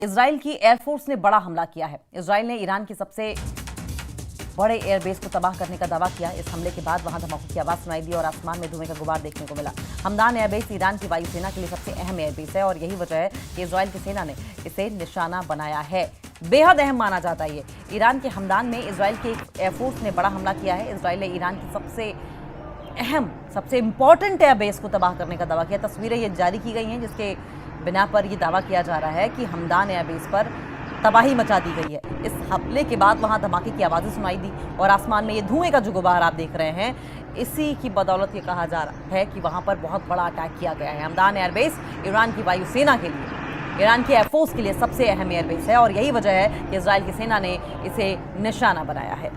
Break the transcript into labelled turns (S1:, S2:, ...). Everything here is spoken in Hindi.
S1: इजराइल की एयरफोर्स ने बड़ा हमला किया है। इजराइल ने ईरान की सबसे बड़े एयरबेस को तबाह करने का दावा किया। इस हमले के बाद वहां धमाकों की आवाज सुनाई दी और आसमान में धुएं का गुबार देखने को मिला। हमदान एयरबेस ईरान की वायुसेना के लिए सबसे अहम एयरबेस है और यही वजह है कि इजराइल की सेना ने इसे निशाना बनाया है। बेहद अहम माना जाता है ये। ईरान के हमदान में इजराइल की एयरफोर्स ने बड़ा हमला किया है। इजराइल ने ईरान की सबसे अहम, सबसे इंपॉर्टेंट एयरबेस को तबाह करने का दावा किया। तस्वीरें ये जारी की गई हैं जिसके बिना पर यह दावा किया जा रहा है कि हमदान एयरबेस पर तबाही मचा दी गई है। इस हमले के बाद वहां धमाके की आवाज़ें सुनाई दी और आसमान में ये धुएं का जो गुबार आप देख रहे हैं, इसी की बदौलत ये कहा जा रहा है कि वहां पर बहुत बड़ा अटैक किया गया है। हमदान एयरबेस ईरान की वायुसेना के लिए, ईरान की एयरफोर्स के लिए सबसे अहम एयरबेस है और यही वजह है कि इजराइल की सेना ने इसे निशाना बनाया है।